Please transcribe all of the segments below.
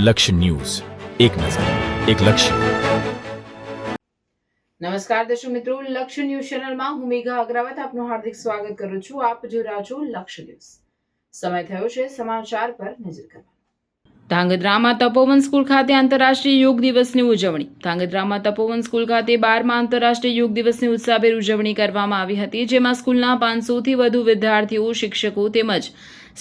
લક્ષ્ય ન્યૂઝ, એક નજર, એક લક્ષ્ય. નમસ્કાર દર્શક મિત્રો, લક્ષ્ય ન્યૂઝ ચેનલમાં હું મેઘા અગ્રવાલ આપનું હાર્દિક સ્વાગત કરું છું. આપ જોઈ રહ્યા છો લક્ષ્ય ન્યૂઝ. સમય થયો છે સમાચાર પર નજર કરવા. ધાંગધ્રામાં તપોવન સ્કૂલ ખાતે આંતરરાષ્ટ્રીય યોગ દિવસની ઉજવણી. ધાંગધ્રામાં તપોવન સ્કૂલ ખાતે 12મા આંતરરાષ્ટ્રીય યોગ દિવસની ઉત્સાહભેર ઉજવણી કરવામાં આવી હતી, જેમાં સ્કૂલના 500થી વધુ વિદ્યાર્થીઓ, શિક્ષકો તેમજ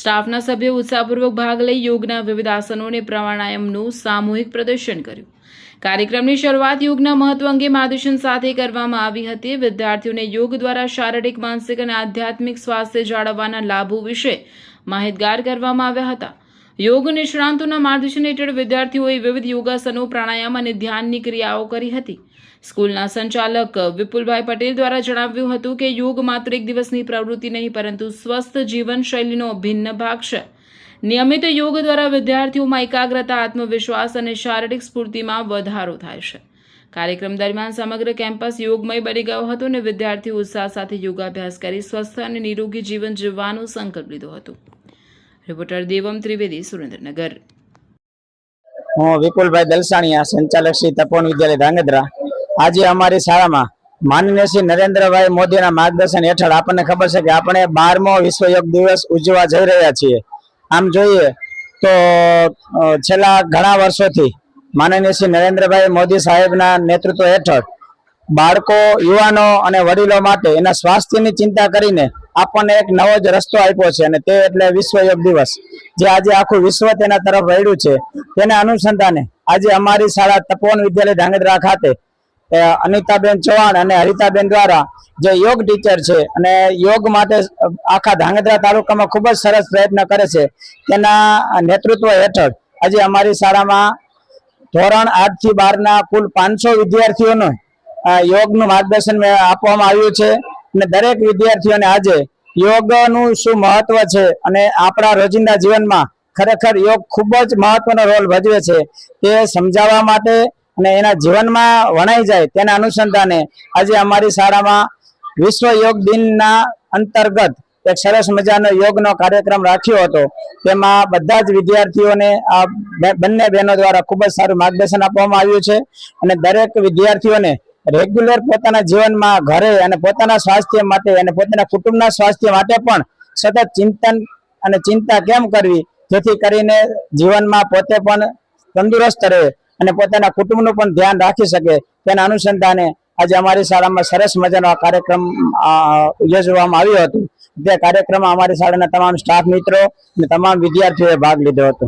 સ્ટાફના સભ્યો ઉત્સાહપૂર્વક ભાગ લઈ યોગના વિવિધ આસનો અને પ્રાણાયામનું સામૂહિક પ્રદર્શન કર્યું. કાર્યક્રમની શરૂઆત યોગના મહત્વ અંગે માર્ગદર્શન સાથે કરવામાં આવી હતી. વિદ્યાર્થીઓને યોગ દ્વારા શારીરિક, માનસિક અને આધ્યાત્મિક સ્વાસ્થ્ય જાળવવાના લાભો વિશે માહિતગાર કરવામાં આવ્યા હતા. યોગ નિષ્ણાંતોના માર્ગદર્શન હેઠળ વિદ્યાર્થીઓએ વિવિધ યોગાસનો, પ્રાણાયામ અને ધ્યાનની ક્રિયાઓ કરી હતી. સ્કૂલના સંચાલક વિપુલભાઈ પટેલ દ્વારા જણાવ્યું હતું કે યોગ માત્ર એક દિવસની પ્રવૃત્તિ નહીં, પરંતુ સ્વસ્થ જીવનશૈલીનો અભિન્ન ભાગ છે. નિયમિત યોગ દ્વારા વિદ્યાર્થીઓમાં એકાગ્રતા, આત્મવિશ્વાસ અને શારીરિક સ્ફૂર્તિમાં વધારો થાય છે. કાર્યક્રમ દરમિયાન સમગ્ર કેમ્પસ યોગમય બની ગયો હતો અને વિદ્યાર્થીઓ ઉત્સાહ સાથે યોગાભ્યાસ કરી સ્વસ્થ અને નિરોગી જીવન જીવવાનો સંકલ્પ લીધો હતો. રિપોર્ટર દેવમ ત્રિવેદી, સુરેન્દ્રનગર. હું વિપુલભાઈ દલસાણીયા, સંચાલક શ્રી તપોવન વિદ્યાલય ધાંગધ્રા. આજે અમારી શાળામાં માનનીય શ્રી નરેન્દ્રભાઈ મોદીના માર્ગદર્શન હેઠળ આપણને ખબર છે કે આપણે 12મો વિશ્વ યોગ દિવસ ઉજવવા જઈ રહ્યા છીએ. આમ જોઈએ તો છેલ્લા ઘણા વર્ષોથી માનનીય શ્રી નરેન્દ્રભાઈ મોદી સાહેબના નેતૃત્વ હેઠળ બાળકો, યુવાનો અને વડીલો માટે એના સ્વાસ્થ્યની ચિંતા કરીને આપણને એક નવો જ રસ્તો આપ્યો છે, અને તે એટલે વિશ્વ યોગ દિવસ, જે આજે આખું વિશ્વ તેના તરફ વળ્યું છે. તેના અનુસંધાને આજે અમારી શાળા તપોવન વિદ્યાલય ધાંગધ્રા ખાતે અનિતાબેન ચૌહાણ અને હરિતાબેન દ્વારા જે યોગ ટીચર છે અને યોગ માટે આખા ધાંગધ્રા તાલુકામાં ખૂબ જ સરસ પ્રયત્ન કરે છે, તેના નેતૃત્વ હેઠળ આજે અમારી શાળામાં ધોરણ 8 થી 12ના કુલ 500 વિદ્યાર્થીઓને યોગનું માર્ગદર્શન આપવામાં આવ્યું છે. અને દરેક વિદ્યાર્થીઓને આજે યોગનું શું મહત્વ છે અને આપણા રોજિંદા જીવનમાં ખરેખર યોગ ખૂબ જ મહત્વનો રોલ ભજવે છે તે સમજાવવા માટે અને એના જીવનમાં વણાઈ જાય તેના અનુસંધાને આજે અમારી શાળામાં વિશ્વ યોગ દિનના અંતર્ગત એક સરસ મજાનો યોગનો કાર્યક્રમ રાખ્યો હતો. તેમાં બધા જ વિદ્યાર્થીઓને આ બંને બહેનો દ્વારા ખૂબ જ સારું માર્ગદર્શન આપવામાં આવ્યું છે. અને દરેક વિદ્યાર્થીઓને રેગ્યુલર પોતાના જીવનમાં, ઘરે અને પોતાના સ્વાસ્થ્ય માટે અને પોતાના કુટુંબના સ્વાસ્થ્ય માટે પણ સતત ચિંતન અને ચિંતા કેમ કરવી, જેથી કરીને જીવનમાં પોતે પણ તંદુરસ્ત રહે અને પોતાના કુટુંબનું પણ ધ્યાન રાખી શકે, તેના અનુસંધાને આજે અમારી શાળામાં સરસ મજાનો આ કાર્યક્રમ યોજવામાં આવ્યો હતો. તે કાર્યક્રમમાં અમારી શાળાના તમામ સ્ટાફ મિત્રો અને તમામ વિદ્યાર્થીઓએ ભાગ લીધો હતો.